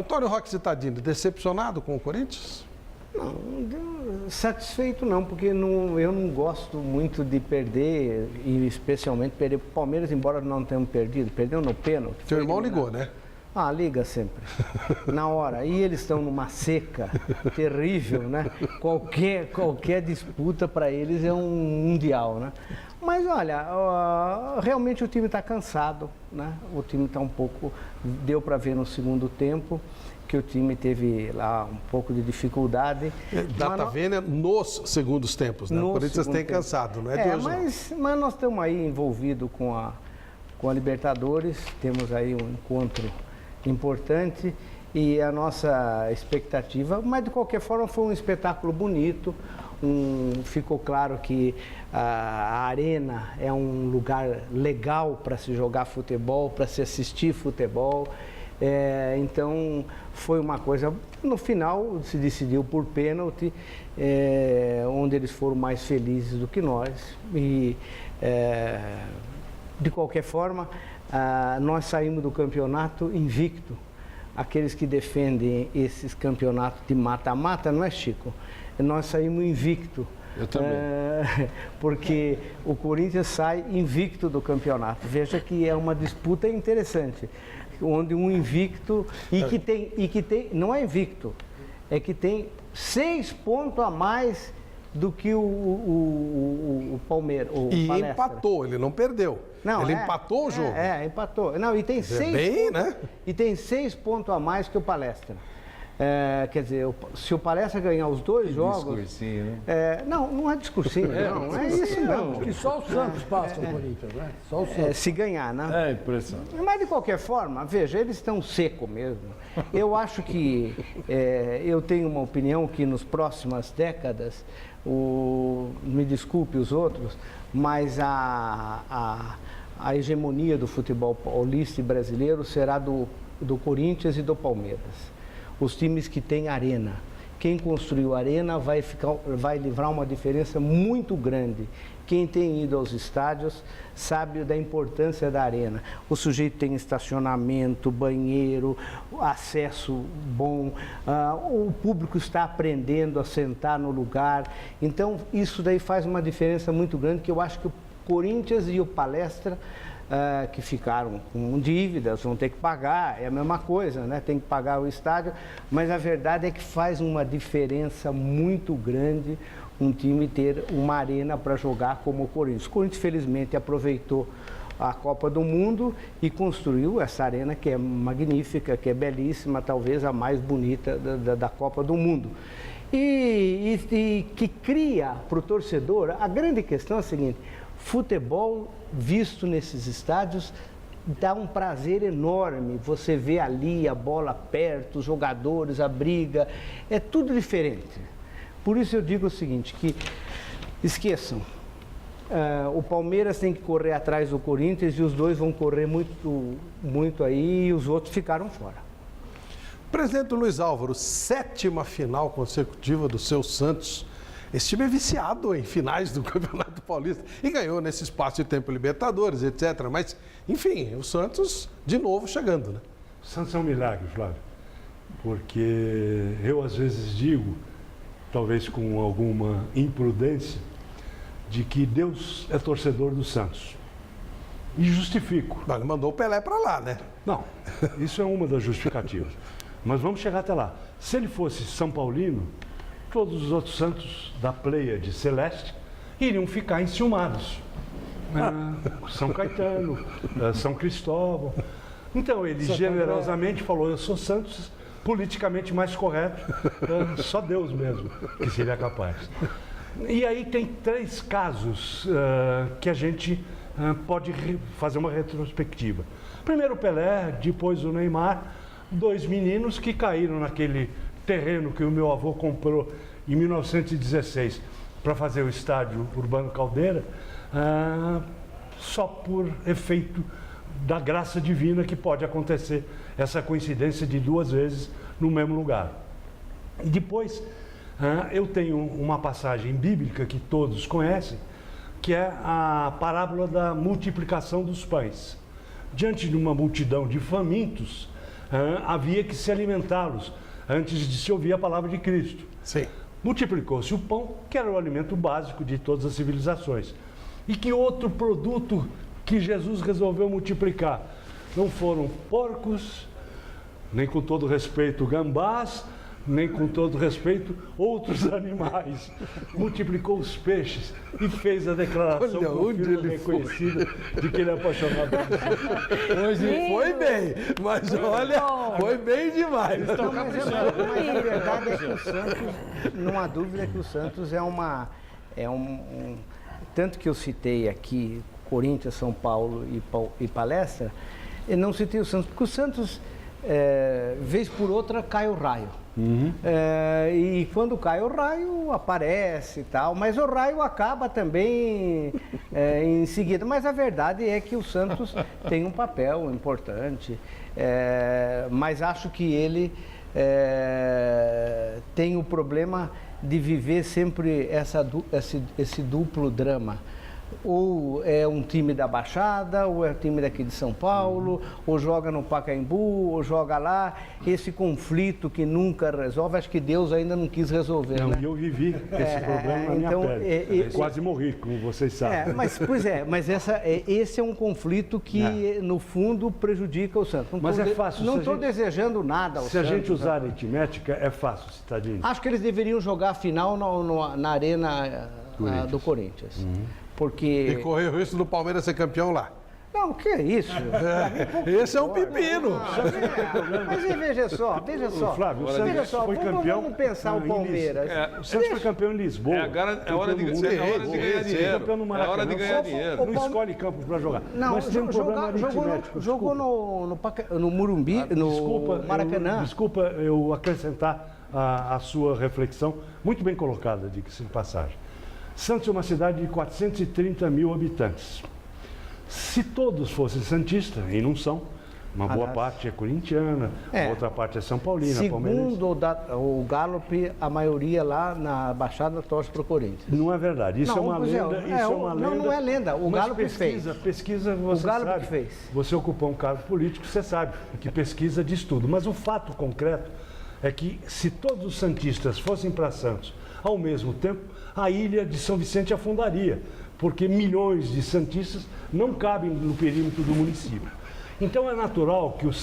Antônio Roque Cittadini, decepcionado com o Corinthians? Não, satisfeito não, porque eu não gosto muito de perder, e especialmente perder para o Palmeiras, embora não tenhamos perdido. Perdeu no pênalti. Seu irmão ligou, né? Ah, liga sempre, na hora. E eles estão numa seca terrível, né? Qualquer disputa para eles é um mundial, né? Mas olha, realmente o time está cansado, né? O time está um pouco, deu para ver no segundo tempo que o time teve lá um pouco de dificuldade. Dá para ver, né, nos segundos tempos, né? O Corinthians tem cansado, não é de hoje mas nós estamos aí envolvidos com a Libertadores, temos aí um encontro importante e a nossa expectativa, mas de qualquer forma foi um espetáculo bonito, ficou claro que a arena é um lugar legal para se jogar futebol, para se assistir futebol, então foi uma coisa, no final se decidiu por pênalti, onde eles foram mais felizes do que nós e de qualquer forma nós saímos do campeonato invicto. Aqueles que defendem esses campeonatos de mata-mata, não é, Chico? Nós saímos invicto. Eu também. Porque o Corinthians sai invicto do campeonato. Veja que é uma disputa interessante, onde um invicto e que tem não é invicto, é que tem 6 pontos a mais do que o Palmeiras. E Palestra. empatou, ele não perdeu. Não, ele empatou o jogo. Empatou. Não, e tem 6 pontos, né? E tem 6 pontos a mais que o Palestra. Quer dizer, se o Palestra ganhar os 2 jogos... Discursinho, né? Não é discursinho, não é isso não. Que só o Santos passa no Corinthians, né? Só o Santos. Se ganhar, né? É impressionante. Mas de qualquer forma, veja, eles estão secos mesmo. Eu acho que, eu tenho uma opinião que nas próximas décadas, me desculpe os outros, mas a hegemonia do futebol paulista e brasileiro será do Corinthians e do Palmeiras. Os times que têm arena. Quem construiu a arena vai livrar uma diferença muito grande. Quem tem ido aos estádios sabe da importância da arena. O sujeito tem estacionamento, banheiro, acesso bom, o público está aprendendo a sentar no lugar. Então, isso daí faz uma diferença muito grande, que eu acho que o Corinthians e o Palestra, que ficaram com dívidas, vão ter que pagar, é a mesma coisa, né? Tem que pagar o estádio, mas a verdade é que faz uma diferença muito grande um time ter uma arena para jogar como o Corinthians. O Corinthians, felizmente, aproveitou a Copa do Mundo e construiu essa arena que é magnífica, que é belíssima, talvez a mais bonita da Copa do Mundo. E que cria para o torcedor, a grande questão é a seguinte: futebol visto nesses estádios dá um prazer enorme, você vê ali a bola perto, os jogadores, a briga, é tudo diferente. Por isso eu digo o seguinte, que esqueçam, o Palmeiras tem que correr atrás do Corinthians e os dois vão correr muito aí e os outros ficaram fora. Presidente Luiz Álvaro, 7ª final consecutiva do seu Santos. Esse time é viciado em finais do Campeonato Paulista e ganhou nesse espaço de tempo Libertadores, etc. Mas, enfim, o Santos de novo chegando, né? O Santos é um milagre, Flávio, porque eu às vezes digo, talvez com alguma imprudência, de que Deus é torcedor do Santos. E justifico. Ele mandou o Pelé para lá, né? Não, isso é uma das justificativas. Mas vamos chegar até lá. Se ele fosse São Paulino, todos os outros santos da Pleiade Celeste iriam ficar enciumados. São Caetano, São Cristóvão. Então ele generosamente falou: eu sou Santos politicamente mais correto, só Deus mesmo que seria capaz. E aí tem 3 casos que a gente pode fazer uma retrospectiva. Primeiro o Pelé, depois o Neymar, 2 meninos que caíram naquele terreno que o meu avô comprou em 1916 para fazer o estádio Urbano Caldeira, só por efeito da graça divina que pode acontecer essa coincidência de 2 vezes no mesmo lugar. E depois eu tenho uma passagem bíblica que todos conhecem, que é a parábola da multiplicação dos pães. Diante de uma multidão de famintos, havia que se alimentá-los antes de se ouvir a palavra de Cristo. Sim. Multiplicou-se o pão, que era o alimento básico de todas as civilizações. E que outro produto que Jesus resolveu multiplicar? Não foram porcos, nem com todo respeito gambás, nem com todo respeito outros animais. Multiplicou os peixes e fez a declaração reconhecida de que ele é apaixonado por Jesus. Hoje foi bem, mas olha, foi bem demais. Mas a verdade é que o Santos, não há dúvida que o Santos tanto que eu citei aqui Corinthians, São Paulo e Palestra, eu não citei o Santos, porque o Santos, vez por outra, cai o raio. E quando cai o raio, aparece e tal, mas o raio acaba também em seguida. Mas a verdade é que o Santos tem um papel importante, mas acho que ele tem o problema de viver sempre esse duplo drama. Ou é um time da Baixada, ou é um time daqui de São Paulo, ou joga no Pacaembu, ou joga lá. Esse conflito que nunca resolve, acho que Deus ainda não quis resolver. Não, né? E eu vivi esse problema na minha pele. Quase morri, como vocês sabem. Mas esse é um conflito que, no fundo, prejudica o Santos. Mas é fácil. Não estou desejando nada ao Se Santos. a gente usar aritmética, é fácil, Citadinho. Acho que eles deveriam jogar a final na arena do Corinthians. Porque... E correr o risco do Palmeiras ser campeão lá. Não, que é isso? Esse é um pepino. Mas veja só. Flávio, o Santos foi campeão. Vamos pensar o Palmeiras. O Santos foi campeão em Lisboa. É hora de ganhar dinheiro. Campeão no Maracanã. É hora de ganhar dinheiro. Não escolhe campo para jogar. Não, mas tem um problema aritmético. Jogou no Morumbi, no Maracanã. Desculpa eu acrescentar a sua reflexão, muito bem colocada, diga-se de passagem. Santos é uma cidade de 430 mil habitantes. Se todos fossem santistas, e não são, uma boa parte é corintiana, outra parte é São Paulina, palmeirense. Segundo o Gallup, a maioria lá na Baixada torce para o Corinthians. Não é verdade, isso é uma lenda. Não é lenda, o Gallup fez. Pesquisa, você sabe. Fez. Você ocupou um cargo político, você sabe que pesquisa diz tudo. Mas o fato concreto é que se todos os santistas fossem para Santos ao mesmo tempo, a ilha de São Vicente afundaria, porque milhões de santistas não cabem no perímetro do município. Então é natural que o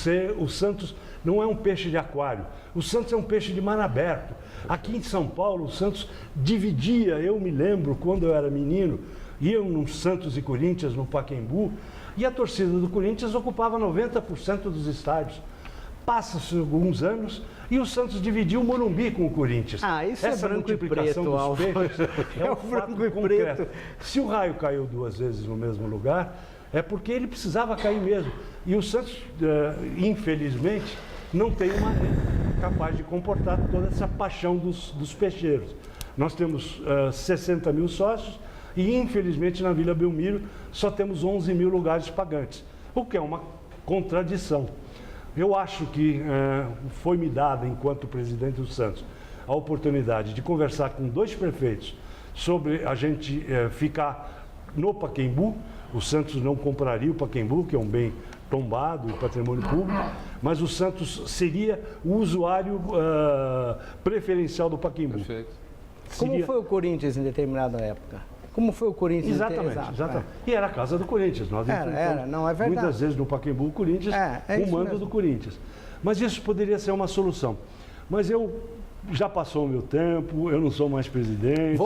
Santos não é um peixe de aquário, o Santos é um peixe de mar aberto. Aqui em São Paulo, o Santos dividia, eu me lembro, quando eu era menino, iam no Santos e Corinthians, no Pacaembu, e a torcida do Corinthians ocupava 90% dos estádios. Passa-se alguns anos e o Santos dividiu o Morumbi com o Corinthians. Isso Essa é branco e preto, dos peixes é um fato concreto. Se o raio caiu 2 vezes no mesmo lugar, é porque ele precisava cair mesmo. E o Santos, infelizmente, não tem uma arena capaz de comportar toda essa paixão dos peixeiros. Nós temos 60 mil sócios e, infelizmente, na Vila Belmiro só temos 11 mil lugares pagantes, o que é uma contradição. Eu acho que foi-me dada, enquanto presidente do Santos, a oportunidade de conversar com 2 prefeitos sobre a gente ficar no Pacaembu. O Santos não compraria o Pacaembu, que é um bem tombado, patrimônio público, mas o Santos seria o usuário preferencial do Pacaembu. Perfeito. Como foi o Corinthians em determinada época? Como foi o Corinthians? Exatamente. E era a casa do Corinthians. Nós enfrentamos não é verdade. muitas vezes no Pacaembu o Corinthians, o mando do Corinthians. Mas isso poderia ser uma solução. Mas já passou o meu tempo, eu não sou mais presidente.